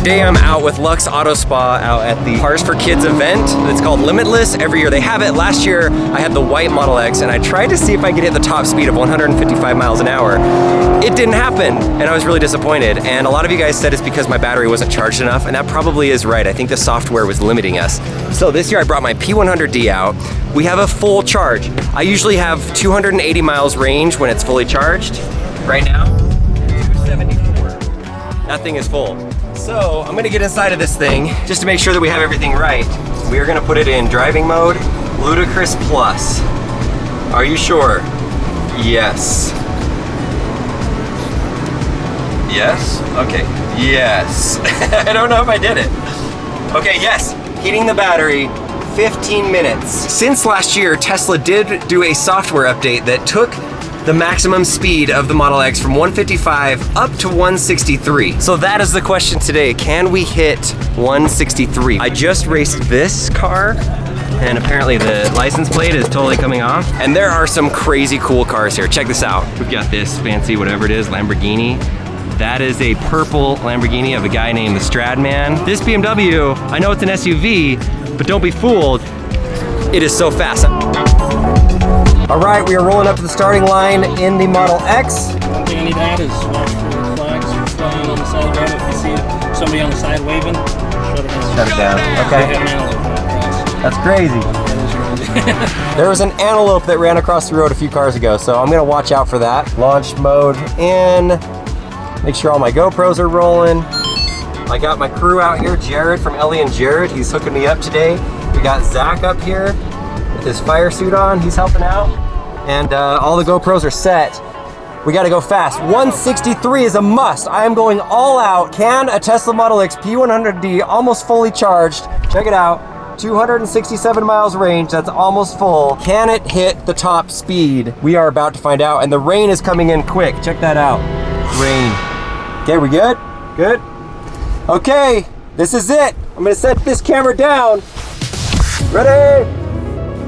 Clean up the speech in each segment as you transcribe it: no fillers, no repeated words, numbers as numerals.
Today I'm out with Luxe Auto Spa out at the Cars for Kids event. It's called Limitless. Every year they have it. Last year I had the white Model X and I tried to see if I could hit the top speed of 155 miles an hour. It didn't happen and I was really disappointed. And a lot of you guys said it's because my battery wasn't charged enough, and that probably is right. I think the software was limiting us. So this year I brought my P100D out. We have a full charge. I usually have 280 miles range when it's fully charged. Right now, 274. That thing is full. So I'm gonna get inside of this thing just to make sure that we have everything right. We are gonna put it in driving mode, Ludicrous Plus. Are you sure? Yes. Yes? Okay, yes. I don't know if I did it. Okay, yes, heating the battery, 15 minutes. Since last year, Tesla did do a software update that took the maximum speed of the Model X from 155 up to 163. So that is the question today. Can we hit 163? I just raced this car and apparently the license plate is totally coming off. And there are some crazy cool cars here. Check this out. We've got this fancy, whatever it is, Lamborghini. That is a purple Lamborghini of a guy named the Stradman. This BMW, I know it's an SUV, but don't be fooled. It is so fast. All right, we are rolling up to the starting line in the Model X. One thing I need to add is watch for flags flying on the side of the road. If you see somebody on the side waving, shut it down. Okay. That's crazy. There was an antelope that ran across the road a few cars ago, so I'm gonna watch out for that. Launch mode in. Make sure all my GoPros are rolling. I got my crew out here, Jared from Ellie and Jared. He's hooking me up today. We got Zach up here with his fire suit on. He's helping out. And all the GoPros are set. We gotta go fast. 163 is a must. I am going all out. Can a Tesla Model X P100D almost fully charged? Check it out. 267 miles range, that's almost full. Can it hit the top speed? We are about to find out, and the rain is coming in quick. Check that out. Rain. Okay, we good? Good? Okay, this is it. I'm gonna set this camera down. Ready?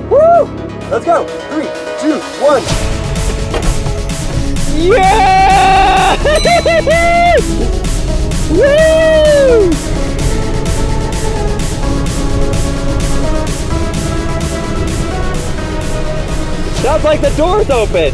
Woo! Let's go. 3, 2, 1. Yeah! Woo! Sounds like the door's open.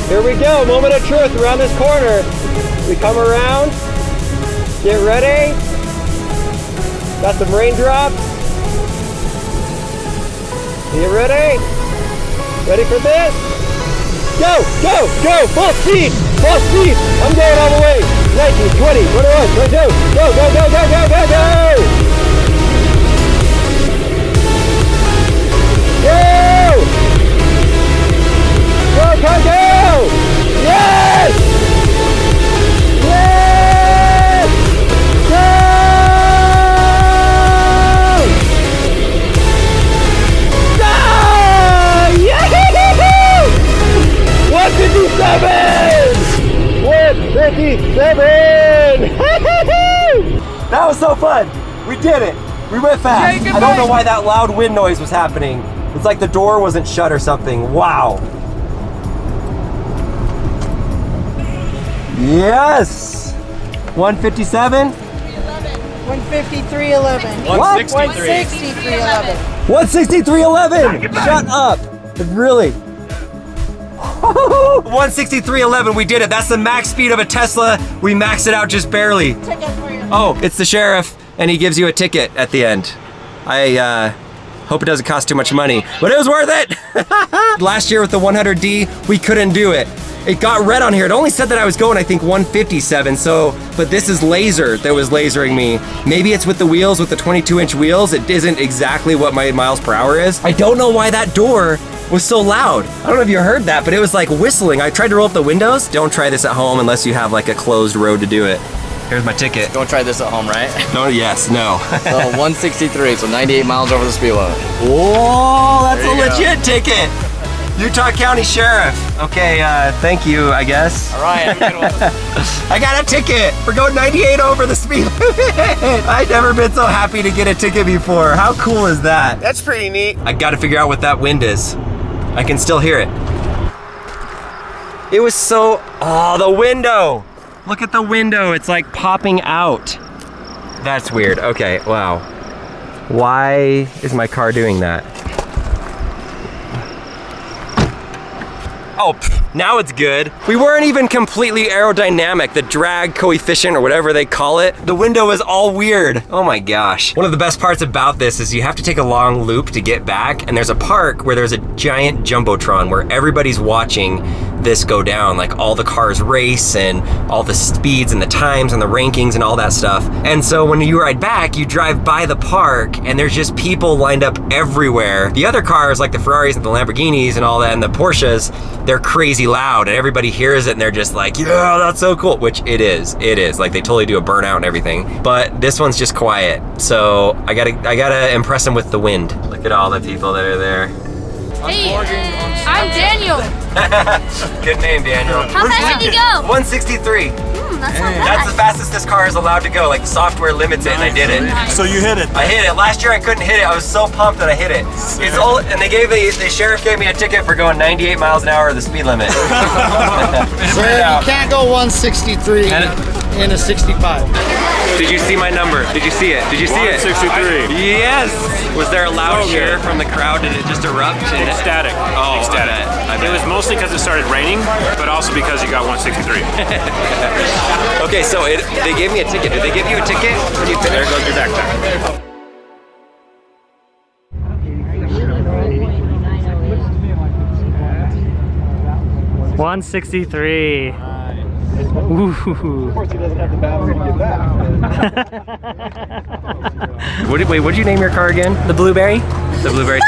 Here we go, moment of truth around this corner. We come around, get ready. Got some raindrops. Get ready? Ready for this? Go, go, go, full speed, full speed. I'm going all the way. 19, 20, 21, 22. Go, go, go, go, go, go, go. Go! Go, go, go! Yes! Yes! Go! Ah! Yahoo! 157! 157! That was so fun! We did it! We went fast! I don't know why that loud wind noise was happening. It's like the door wasn't shut or something. Wow! Yes! 157? 153.11. What? 163.11. 163.11! Shut up! Really? 163.11, we did it. That's the max speed of a Tesla. We maxed it out just barely. Oh, it's the sheriff, and he gives you a ticket at the end. I hope it doesn't cost too much money, but it was worth it! Last year with the 100D, we couldn't do it. It got red on here. It only said that I was going, I think, 157, so, but this is laser that was lasering me. Maybe it's with the wheels, with the 22-inch wheels. It isn't exactly what my miles per hour is. I don't know why that door was so loud. I don't know if you heard that, but it was like whistling. I tried to roll up the windows. Don't try this at home unless you have like a closed road to do it. Here's my ticket. Don't try this at home, right? No, yes, no. So 163, so 98 miles over the speed limit. Whoa, that's a legit ticket. Utah County Sheriff. Okay, thank you, I guess. All right, have a good one. I got a ticket for going 98 over the speed limit. I've never been so happy to get a ticket before. How cool is that? That's pretty neat. I gotta figure out what that wind is. I can still hear it. It was so, oh, the window. Look at the window, it's like popping out. That's weird, okay, wow. Why is my car doing that? Oh, now it's good. We weren't even completely aerodynamic. The drag coefficient or whatever they call it. The window is all weird. Oh my gosh. One of the best parts about this is you have to take a long loop to get back, and there's a park where there's a giant Jumbotron where everybody's watching this go down. Like all the cars race and all the speeds and the times and the rankings and all that stuff. And so when you ride back, you drive by the park and there's just people lined up everywhere. The other cars like the Ferraris and the Lamborghinis and all that and the Porsches, they're crazy loud and everybody hears it and they're just like, yeah, that's so cool, which it is. Like they totally do a burnout and everything. But this one's just quiet. So I gotta impress them with the wind. Look at all the people that are there. Hey, I'm Daniel. Good name, Daniel. How fast did you go? 163. That's not bad. That's the fastest this car is allowed to go. Like the software limits it, and I did it. So you hit it. I hit it. Last year I couldn't hit it. I was so pumped that I hit it. It's old, and the sheriff gave me a ticket for going 98 miles an hour the speed limit. Sir, you can't go 163 in a 65. Did you see my number? Did you see it? Did you see it? 163. Yes. Was there a loud cheer from the crowd? Did it just erupt? Ecstatic. Oh, Ecstatic. I bet. It was mostly because it started raining, but also because you got 163. Okay, so they gave me a ticket. Did they give you a ticket? There goes your backpack. 163. Ooh. Of course, he doesn't have the battery to give that. Wait, what did you name your car again? The blueberry? The blueberry.